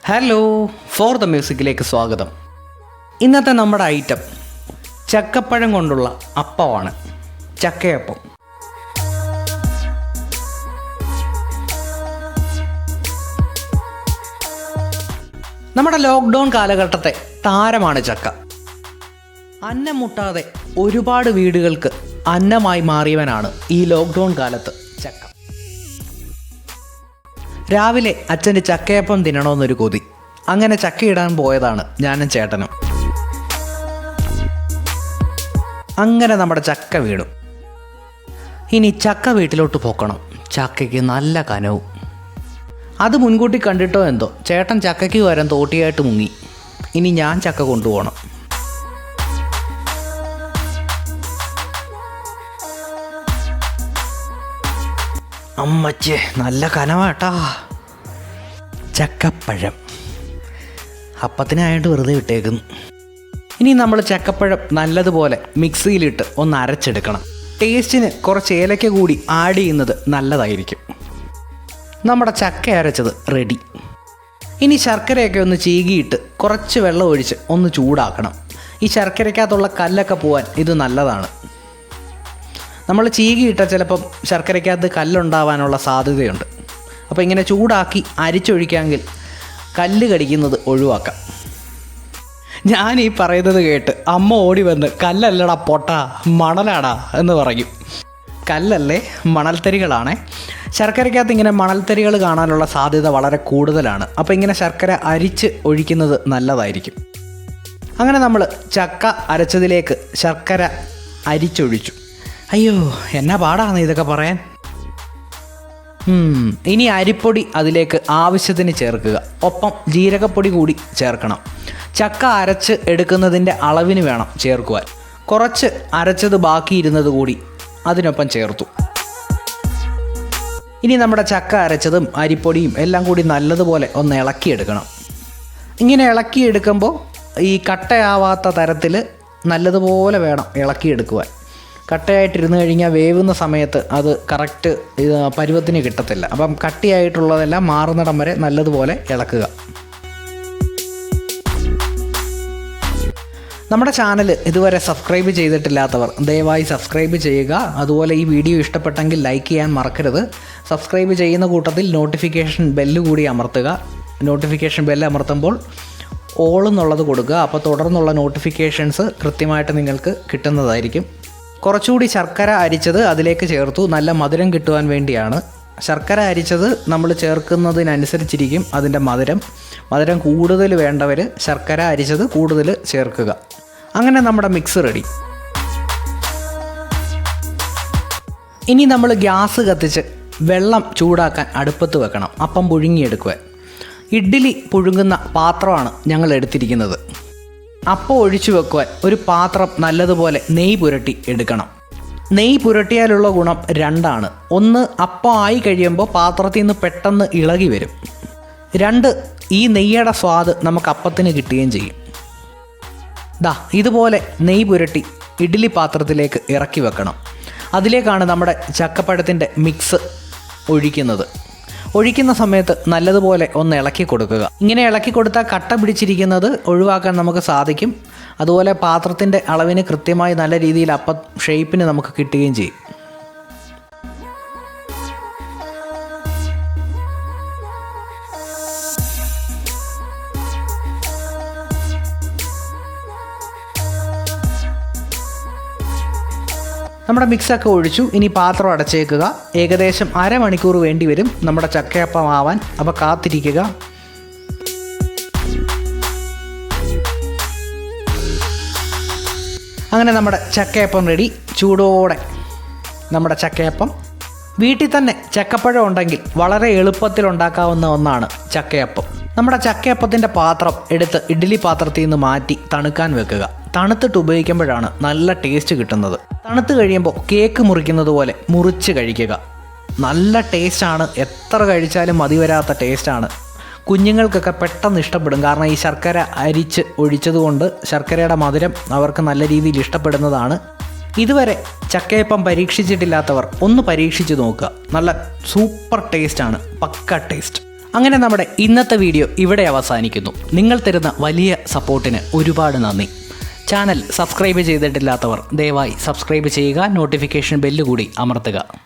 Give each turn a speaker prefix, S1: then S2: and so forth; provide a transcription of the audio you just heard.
S1: Hello for the മ്യൂസിക്കിലേക്ക് സ്വാഗതം. ഇന്നത്തെ നമ്മുടെ ഐറ്റം ചക്കപ്പഴം കൊണ്ടുള്ള അപ്പമാണ്, ചക്കയപ്പം. നമ്മുടെ ലോക്ക്ഡൗൺ കാലഘട്ടത്തെ താരമാണ് ചക്ക. അന്നം മുട്ടാതെ ഒരുപാട് വീടുകൾക്ക് അന്നമായി മാറിയവനാണ് ഈ ലോക്ക്ഡൗൺ കാലത്ത് ചക്ക. രാവിലെ അച്ഛൻ്റെ ചക്കയപ്പം തിന്നണമെന്നൊരു കൊതി. അങ്ങനെ ചക്കയിടാൻ പോയതാണ് ഞാനും ചേട്ടനും. അങ്ങനെ നമ്മുടെ ചക്ക വീണു. ഇനി ചക്ക വീട്ടിലോട്ട് പോക്കണം. ചക്കയ്ക്ക് നല്ല കനവും. അത് മുൻകൂട്ടി കണ്ടിട്ടോ എന്തോ ചേട്ടൻ ചക്കയ്ക്ക് വരാൻ തോട്ടിയായിട്ട് മുങ്ങി. ഇനി ഞാൻ ചക്ക കൊണ്ടുപോകണം. അമ്മച്ചേ, നല്ല കനവാട്ടാ. ചക്കപ്പഴം അപ്പത്തിനായിട്ട് വെറുതെ വിട്ടേക്കുന്നു. ഇനി നമ്മൾ ചക്കപ്പഴം നല്ലതുപോലെ മിക്സിയിലിട്ട് ഒന്ന് അരച്ചെടുക്കണം. ടേസ്റ്റിന് കുറച്ച് ഏലക്ക കൂടി ആഡ് ചെയ്യുന്നത് നല്ലതായിരിക്കും. നമ്മുടെ ചക്ക അരച്ചത് റെഡി. ഇനി ശർക്കരയൊക്കെ ഒന്ന് ചീകിയിട്ട് കുറച്ച് വെള്ളം ഒഴിച്ച് ഒന്ന് ചൂടാക്കണം. ഈ ശർക്കരയ്ക്കകത്തുള്ള കല്ലൊക്കെ പോവാൻ ഇത് നല്ലതാണ്. നമ്മൾ ചീകിയിട്ടാൽ ചിലപ്പം ശർക്കരയ്ക്കകത്ത് കല്ലുണ്ടാവാനുള്ള സാധ്യതയുണ്ട്. അപ്പോൾ ഇങ്ങനെ ചൂടാക്കി അരിച്ചൊഴിക്കാമെങ്കിൽ കല്ല് കടിക്കുന്നത് ഒഴിവാക്കാം. ഞാൻ ഈ പറയുന്നത് കേട്ട് അമ്മ ഓടി വന്ന് കല്ലല്ലടാ പൊട്ടാ, മണലാടാ എന്ന് പറയും. കല്ലല്ലേ, മണൽത്തരികളാണേ. ശർക്കരയ്ക്കകത്ത് ഇങ്ങനെ മണൽത്തരികൾ കാണാനുള്ള സാധ്യത വളരെ കൂടുതലാണ്. അപ്പോൾ ഇങ്ങനെ ശർക്കര അരിച്ച് ഒഴിക്കുന്നത് നല്ലതായിരിക്കും. അങ്ങനെ നമ്മൾ ചക്ക അരച്ചതിലേക്ക് ശർക്കര അരിച്ചൊഴിച്ചു. അയ്യോ, എന്നാ പാടാണ് ഇതൊക്കെ പറയാൻ. ഇനി അരിപ്പൊടി അതിലേക്ക് ആവശ്യത്തിന് ചേർക്കുക. ഒപ്പം ജീരകപ്പൊടി കൂടി ചേർക്കണം. ചക്ക അരച്ച് എടുക്കുന്നതിൻ്റെ അളവിന് വേണം ചേർക്കുവാൻ. കുറച്ച് അരച്ചത് ബാക്കിയിരുന്നത് കൂടി അതിനൊപ്പം ചേർത്തു. ഇനി നമ്മുടെ ചക്ക അരച്ചതും അരിപ്പൊടിയും എല്ലാം കൂടി നല്ലതുപോലെ ഒന്ന് ഇളക്കിയെടുക്കണം. ഇങ്ങനെ ഇളക്കിയെടുക്കുമ്പോൾ ഈ കട്ടയാവാത്ത തരത്തിൽ നല്ലതുപോലെ വേണം ഇളക്കിയെടുക്കുവാൻ. കട്ടയായിട്ടിരുന്ന് കഴിഞ്ഞാൽ വേവുന്ന സമയത്ത് അത് കറക്റ്റ് പരുവത്തിന് കിട്ടത്തില്ല. അപ്പം കട്ടിയായിട്ടുള്ളതെല്ലാം മാറുന്നിടം വരെ നല്ലതുപോലെ ഇളക്കുക. നമ്മുടെ ചാനൽ ഇതുവരെ സബ്സ്ക്രൈബ് ചെയ്തിട്ടില്ലാത്തവർ ദയവായി സബ്സ്ക്രൈബ് ചെയ്യുക. അതുപോലെ ഈ വീഡിയോ ഇഷ്ടപ്പെട്ടെങ്കിൽ ലൈക്ക് ചെയ്യാൻ മറക്കരുത്. സബ്സ്ക്രൈബ് ചെയ്യുന്ന കൂട്ടത്തിൽ നോട്ടിഫിക്കേഷൻ ബെല്ല് കൂടി അമർത്തുക. നോട്ടിഫിക്കേഷൻ ബെല്ല് അമർത്തുമ്പോൾ ഓൾ എന്നുള്ളത് കൊടുക്കുക. അപ്പോൾ തുടർന്നുള്ള നോട്ടിഫിക്കേഷൻസ് കൃത്യമായിട്ട് നിങ്ങൾക്ക് കിട്ടുന്നതായിരിക്കും. കുറച്ചുകൂടി ശർക്കര അരിച്ചത് അതിലേക്ക് ചേർത്തു. നല്ല മധുരം കിട്ടുവാൻ വേണ്ടിയാണ്. ശർക്കര അരിച്ചത് നമ്മൾ ചേർക്കുന്നതിനനുസരിച്ചിരിക്കും അതിൻ്റെ മധുരം കൂടുതൽ വേണ്ടവർ ശർക്കര അരിച്ചത് കൂടുതൽ ചേർക്കുക. അങ്ങനെ നമ്മുടെ മിക്സ് റെഡി. ഇനി നമ്മൾ ഗ്യാസ് കത്തിച്ച് വെള്ളം ചൂടാക്കാൻ അടുപ്പത്ത് വെക്കണം. അപ്പം പുഴുങ്ങിയെടുക്കുവാൻ. ഇഡ്ഡലി പുഴുങ്ങുന്ന പാത്രമാണ് ഞങ്ങൾ എടുത്തിരിക്കുന്നത്. അപ്പം ഒഴിച്ചു വെക്കുവാൻ ഒരു പാത്രം നല്ലതുപോലെ നെയ്യ് പുരട്ടി എടുക്കണം. നെയ്യ് പുരട്ടിയാലുള്ള ഗുണം രണ്ടാണ്. ഒന്ന്, അപ്പം ആയി കഴിയുമ്പോൾ പാത്രത്തിൽ നിന്ന് പെട്ടെന്ന് ഇളകി വരും. രണ്ട്, ഈ നെയ്യുടെ സ്വാദ് നമുക്ക് അപ്പത്തിന് കിട്ടുകയും ചെയ്യും. ഇതുപോലെ നെയ്യ് പുരട്ടി ഇഡ്ഡലി പാത്രത്തിലേക്ക് ഇറക്കി വെക്കണം. അതിലേക്കാണ് നമ്മുടെ ചക്കപ്പഴത്തിൻ്റെ മിക്സ് ഒഴിക്കുന്ന സമയത്ത് നല്ലതുപോലെ ഒന്ന് ഇളക്കി കൊടുക്കുക. ഇങ്ങനെ ഇളക്കി കൊടുത്താൽ കട്ട പിടിച്ചിരിക്കുന്നത് ഒഴിവാക്കാൻ നമുക്ക് സാധിക്കും. അതുപോലെ പാത്രത്തിൻ്റെ അളവിന് കൃത്യമായി നല്ല രീതിയിൽ അപ്പം ഷേപ്പിന് നമുക്ക് കിട്ടുകയും ചെയ്യും. നമ്മുടെ മിക്സൊക്കെ ഒഴിച്ചു. ഇനി പാത്രം അടച്ചേക്കുക. ഏകദേശം അരമണിക്കൂർ വേണ്ടി വരും നമ്മുടെ ചക്കയപ്പം ആവാൻ. അപ്പോൾ കാത്തിരിക്കുക. അങ്ങനെ നമ്മുടെ ചക്കയപ്പം റെഡി. ചൂടോടെ നമ്മുടെ ചക്കയപ്പം. വീട്ടിൽ തന്നെ ചക്കപ്പഴം ഉണ്ടെങ്കിൽ വളരെ എളുപ്പത്തിൽ ഉണ്ടാക്കാവുന്ന ഒന്നാണ് ചക്കയപ്പം. നമ്മുടെ ചക്കയപ്പത്തിൻ്റെ പാത്രം എടുത്ത് ഇഡ്ഡലി പാത്രത്തിൽ നിന്ന് മാറ്റി തണുക്കാൻ വെക്കുക. തണുത്തിട്ട് ഉപയോഗിക്കുമ്പോഴാണ് നല്ല ടേസ്റ്റ് കിട്ടുന്നത്. തണുത്ത് കഴിയുമ്പോൾ കേക്ക് മുറിക്കുന്നത് പോലെ മുറിച്ച് കഴിക്കുക. നല്ല ടേസ്റ്റാണ്. എത്ര കഴിച്ചാലും മതി വരാത്ത ടേസ്റ്റാണ്. കുഞ്ഞുങ്ങൾക്കൊക്കെ പെട്ടെന്ന് ഇഷ്ടപ്പെടും. കാരണം ഈ ശർക്കര അരിച്ച് ഒഴിച്ചതുകൊണ്ട് ശർക്കരയുടെ മധുരം അവർക്ക് നല്ല രീതിയിൽ ഇഷ്ടപ്പെടുന്നതാണ്. ഇതുവരെ ചക്കയപ്പം പരീക്ഷിച്ചിട്ടില്ലാത്തവർ ഒന്ന് പരീക്ഷിച്ച് നോക്കുക. നല്ല സൂപ്പർ ടേസ്റ്റാണ്, പക്ക ടേസ്റ്റ്. അങ്ങനെ നമ്മുടെ ഇന്നത്തെ വീഡിയോ ഇവിടെ അവസാനിക്കുന്നു. നിങ്ങൾ തരുന്ന വലിയ സപ്പോർട്ടിന് ഒരുപാട് നന്ദി. ചാനൽ സബ്സ്ക്രൈബ് ചെയ്തിട്ടില്ലാത്തവർ ദയവായി സബ്സ്ക്രൈബ് ചെയ്യുക, നോട്ടിഫിക്കേഷൻ ബെല്ല് കൂടി അമർത്തുക.